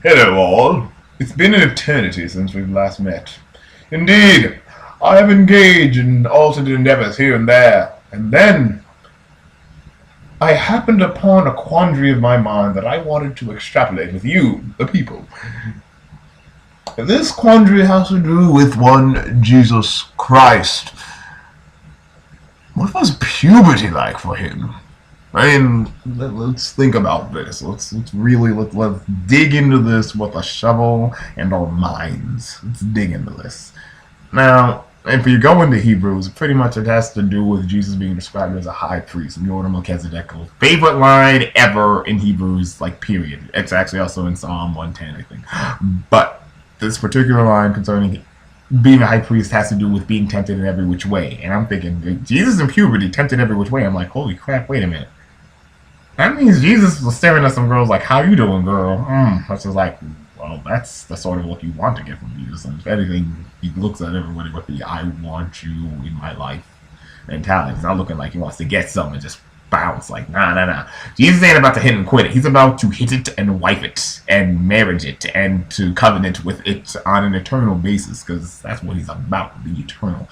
Hello all. It's been an eternity since we've last met. Indeed, I have engaged in alternate endeavors here and there, and then I happened upon a quandary of my mind that I wanted to extrapolate with you, the people. This quandary has to do with one Jesus Christ. What was puberty like for him? I mean, let's think about this. Let's dig into this with a shovel and our minds. Let's dig into this. Now, if you go into Hebrews, pretty much it has to do with Jesus being described as a high priest, in the order of Melchizedek. Favorite line ever in Hebrews, period. It's actually also in Psalm 110, I think. But this particular line concerning being a high priest has to do with being tempted in every which way. And I'm thinking, Jesus in puberty, tempted every which way. I'm like, holy crap, wait a minute. That means Jesus was staring at some girls like, how you doing, girl? Which is like, well, that's the sort of look you want to get from Jesus. And if anything, he looks at everybody with the I want you in my life mentality. He's not looking like he wants to get something and just bounce. Like, nah. Jesus ain't about to hit and quit it. He's about to hit it and wife it and marriage it and to covenant with it on an eternal basis, because that's what he's about, the eternal.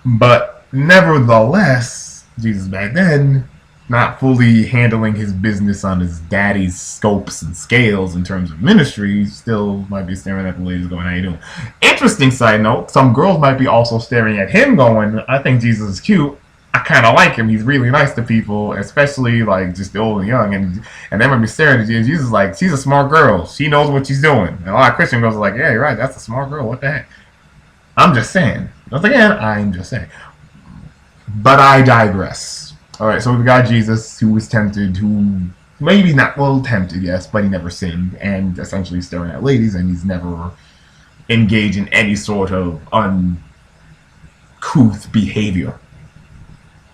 But nevertheless, Jesus back then, not fully handling his business on his daddy's scopes and scales in terms of ministry, still might be staring at the ladies going, how you doing? Interesting side note, some girls might be also staring at him going, I think Jesus is cute. I kind of like him. He's really nice to people, especially just the old and young. And they might be staring at Jesus like, she's a smart girl. She knows what she's doing. And a lot of Christian girls are like, yeah, you're right. That's a smart girl. What the heck? I'm just saying. Once again, I'm just saying. But I digress. Alright, so we've got Jesus, who was tempted, who maybe not, well, tempted, yes, but he never sinned, and essentially staring at ladies, and he's never engaged in any sort of uncouth behavior.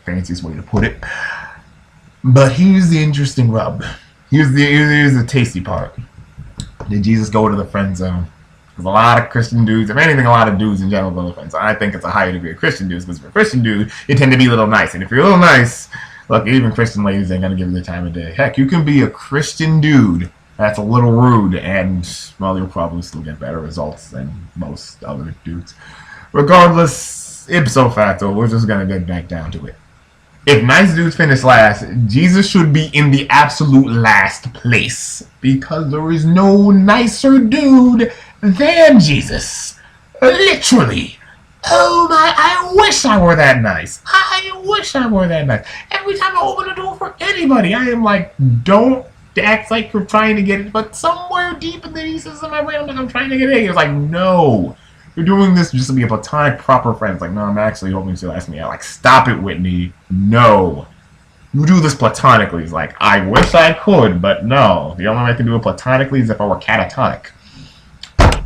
Fanciest way to put it. But here's the interesting rub. Here's the tasty part. Did Jesus go to the friend zone? Because a lot of Christian dudes, if anything, a lot of dudes in general go to the friend zone. I think it's a higher degree of Christian dudes, because if you're a Christian dude, you tend to be a little nice. And if you're a little nice, look, even Christian ladies ain't going to give you the time of day. Heck, you can be a Christian dude that's a little rude, and, well, you'll probably still get better results than most other dudes. Regardless, ipso facto, we're just going to get back down to it. If nice dudes finish last, Jesus should be in the absolute last place, because there is no nicer dude than Jesus. Literally. Oh my, I wish I were that nice. I wish I were that nice. Every time I open the door for anybody, I am like, don't act like you're trying to get it, but somewhere deep in the recesses of my brain, I'm trying to get it. It's like, no. You're doing this just to be a platonic, proper friend. It's like, no, I'm actually hoping she'll ask me out. Like, stop it, Whitney. No. You do this platonically. It's like, I wish I could, but no. The only way I can do it platonically is if I were catatonic.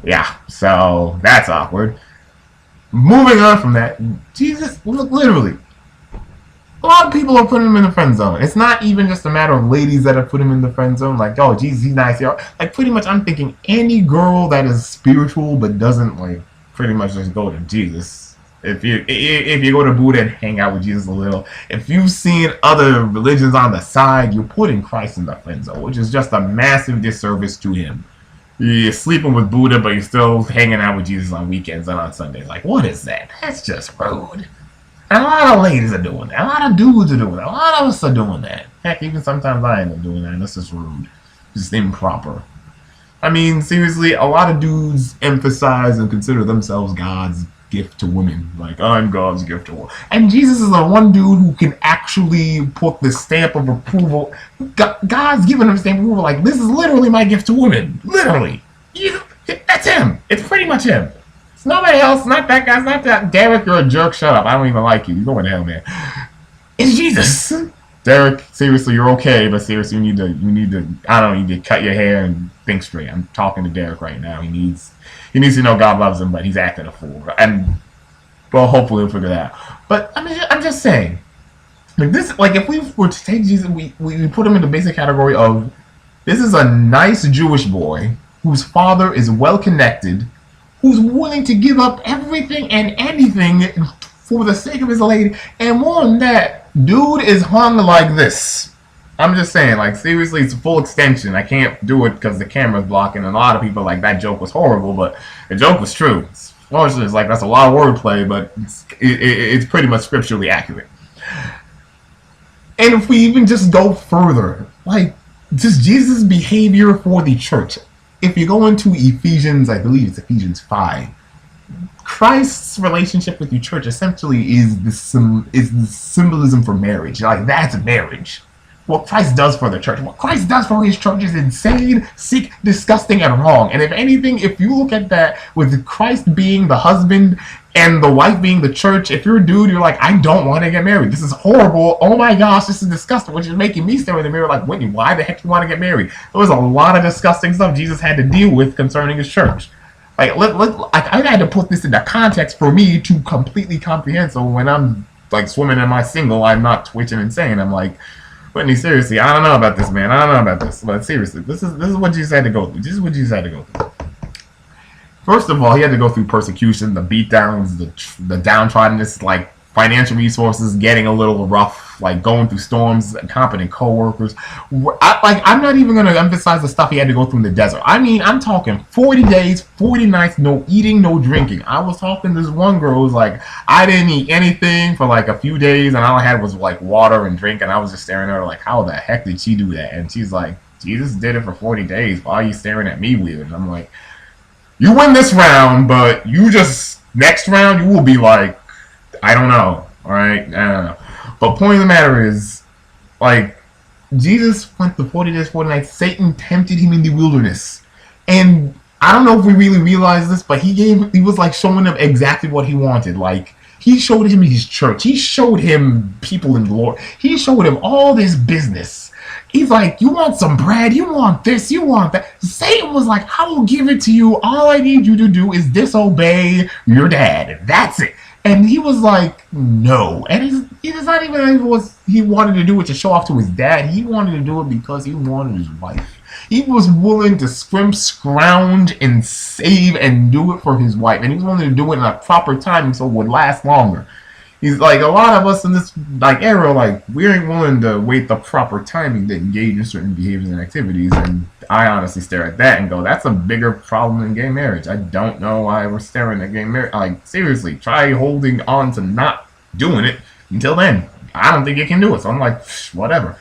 Yeah, so that's awkward. Moving on from that, Jesus, look, literally, a lot of people are putting him in the friend zone. It's not even just a matter of ladies that have put him in the friend zone. Like, oh, Jesus, he's nice. Like, pretty much, I'm thinking any girl that is spiritual but doesn't, pretty much just go to Jesus. If you go to Buddha and hang out with Jesus a little, if you've seen other religions on the side, you're putting Christ in the friend zone, which is just a massive disservice to him. You're sleeping with Buddha, but you're still hanging out with Jesus on weekends and on Sundays. Like, what is that? That's just rude. And a lot of ladies are doing that. A lot of dudes are doing that. A lot of us are doing that. Heck, even sometimes I end up doing that, and that's just rude. Just improper. I mean, seriously, a lot of dudes emphasize and consider themselves God's gift to women. Like, I'm God's gift to women. And Jesus is the one dude who can actually put the stamp of approval. God's giving him a stamp of approval. Like, this is literally my gift to women. Literally. That's him. It's pretty much him. It's nobody else. Not that guy. It's not that. Derek, you're a jerk. Shut up. I don't even like you. You're going to hell, man. It's Jesus. Derek, seriously, you're okay, but seriously, you need to, I don't know, you need to cut your hair and think straight. I'm talking to Derek right now. He needs to know God loves him, but he's acting a fool. And, well, hopefully he'll figure that out. But, I mean, I'm just saying, if we were to take Jesus, we put him in the basic category of, this is a nice Jewish boy whose father is well-connected, who's willing to give up everything and anything for the sake of his lady, and more than that, dude is hung like this. I'm just saying, like, seriously, it's a full extension. I can't do it because the camera's blocking, and a lot of people like that joke was horrible, but the joke was true. Unfortunately, it's like that's a lot of wordplay, but it's pretty much scripturally accurate. And if we even just go further, like, just Jesus' behavior for the church. If you go into Ephesians, I believe it's Ephesians 5, Christ's relationship with the church essentially is the symbolism for marriage. Like, that's marriage. What Christ does for the church, what Christ does for his church is insane, sick, disgusting, and wrong. And if anything, if you look at that with Christ being the husband and the wife being the church, if you're a dude, you're like, I don't want to get married. This is horrible. Oh my gosh, this is disgusting. Which is making me stare in the mirror like, Whitney, why the heck do you want to get married? There was a lot of disgusting stuff Jesus had to deal with concerning his church. Like, I had to put this into context for me to completely comprehend. So when I'm like swimming in my single, I'm not twitching and saying, I'm like, Whitney, seriously, I don't know about this, man. I don't know about this. But seriously, this is what Jesus had to go through. This is what Jesus had to go through. First of all, he had to go through persecution, the beatdowns, the downtroddenness, like financial resources getting a little rough, like going through storms, incompetent coworkers. I'm not even going to emphasize the stuff he had to go through in the desert. I mean, I'm talking 40 days, 40 nights, no eating, no drinking. I was talking to this one girl who was like, I didn't eat anything for like a few days, and all I had was like water and drink, and I was just staring at her like, how the heck did she do that? And she's like, Jesus did it for 40 days. Why are you staring at me weird? And I'm like, you win this round, but next round, you will be like, I don't know. All right? I don't know. But point of the matter is, like, Jesus went the 40 days, 40 nights. Satan tempted him in the wilderness. And I don't know if we really realize this, but he was like showing him exactly what he wanted. Like, he showed him his church. He showed him people in the Lord. He showed him all this business. He's like, you want some bread? You want this? You want that? Satan was like, I will give it to you. All I need you to do is disobey your dad. That's it. And he was like, no. And it's not even he wanted to do it to show off to his dad. He wanted to do it because he wanted his wife. He was willing to scrounge, and save and do it for his wife. And he was willing to do it in a proper timing so it would last longer. He's like, a lot of us in this like era, like, we ain't willing to wait the proper timing to engage in certain behaviors and activities. And I honestly stare at that and go, that's a bigger problem than gay marriage. I don't know why we're staring at gay marriage. Like, seriously, try holding on to not doing it until then. I don't think you can do it. So I'm like, whatever.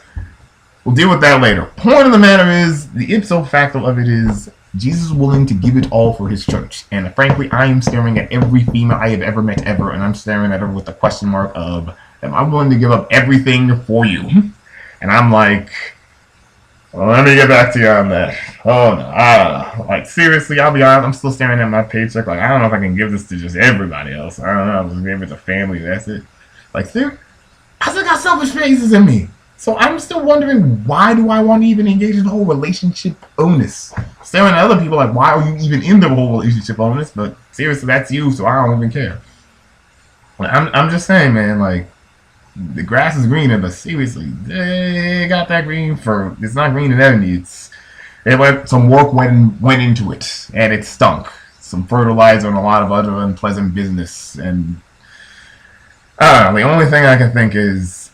We'll deal with that later. Point of the matter is, the ipso facto of it is, Jesus is willing to give it all for his church. And frankly, I am staring at every female I have ever met ever, and I'm staring at her with the question mark of, am I willing to give up everything for you? And I'm like, well, let me get back to you on that. Oh, no, I don't know. Like, seriously, I'll be honest, I'm still staring at my paycheck. Like, I don't know if I can give this to just everybody else. I don't know, I'll just give it to family, that's it. Like, seriously, I still got selfish phases in me. So I'm still wondering, why do I want to even engage in the whole relationship onus? Staring at other people like, why are you even in the whole relationship onus? But seriously, that's you, so I don't even care. I'm just saying, man, like, the grass is greener, but seriously, they got that green for, it's not green and ebony. Some work went into it, and it stunk. Some fertilizer and a lot of other unpleasant business. And I don't know, the only thing I can think is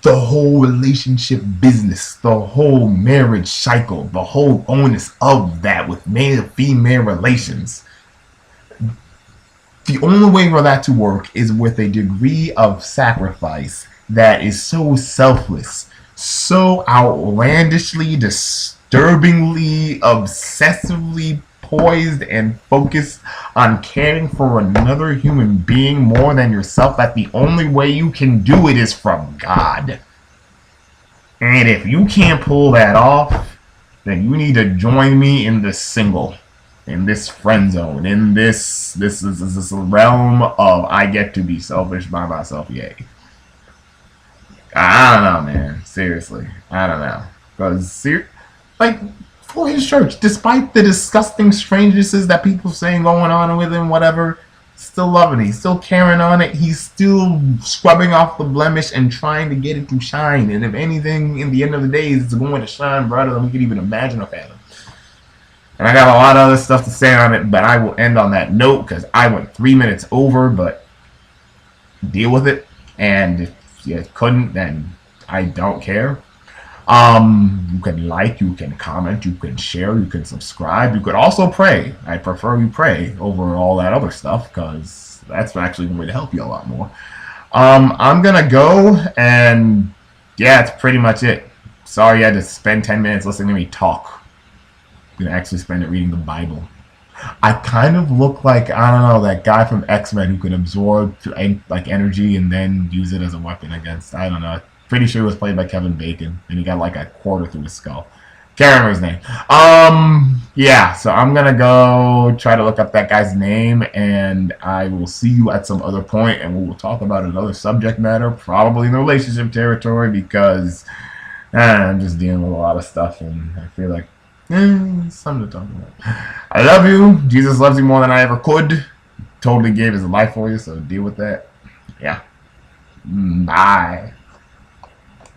the whole relationship business, the whole marriage cycle, the whole onus of that with male-female relations. The only way for that to work is with a degree of sacrifice that is so selfless, so outlandishly, disturbingly, obsessively poised and focused on caring for another human being more than yourself, that the only way you can do it is from God. And if you can't pull that off, then you need to join me in this single, in this friend zone, in this realm of I get to be selfish by myself, yay. I don't know, man. Seriously, I don't know. Because, like, for his church, despite the disgusting strangenesses that people saying going on with him, whatever, still loving it. He's still carrying on it. He's still scrubbing off the blemish and trying to get it to shine. And if anything, in the end of the day, it's going to shine brighter than we could even imagine or fathom. And I got a lot of other stuff to say on it, but I will end on that note because I went 3 minutes over, but deal with it. And if you couldn't, then I don't care. You can like, you can comment, you can share, you can subscribe. You could also pray. I prefer you pray over all that other stuff because that's actually going to help you a lot more. I'm going to go, and yeah, that's pretty much it. Sorry you had to spend 10 minutes listening to me talk. I'm going to actually spend it reading the Bible. I kind of look like, I don't know, that guy from X-Men who could absorb like energy and then use it as a weapon against, I don't know. Pretty sure he was played by Kevin Bacon, and he got like a quarter through his skull. Can't remember his name. Yeah, so I'm gonna go try to look up that guy's name, and I will see you at some other point, and we will talk about another subject matter, probably in the relationship territory, because I'm just dealing with a lot of stuff, and I feel like something to talk about. I love you. Jesus loves you more than I ever could. Totally gave his life for you, so deal with that. Yeah. Bye.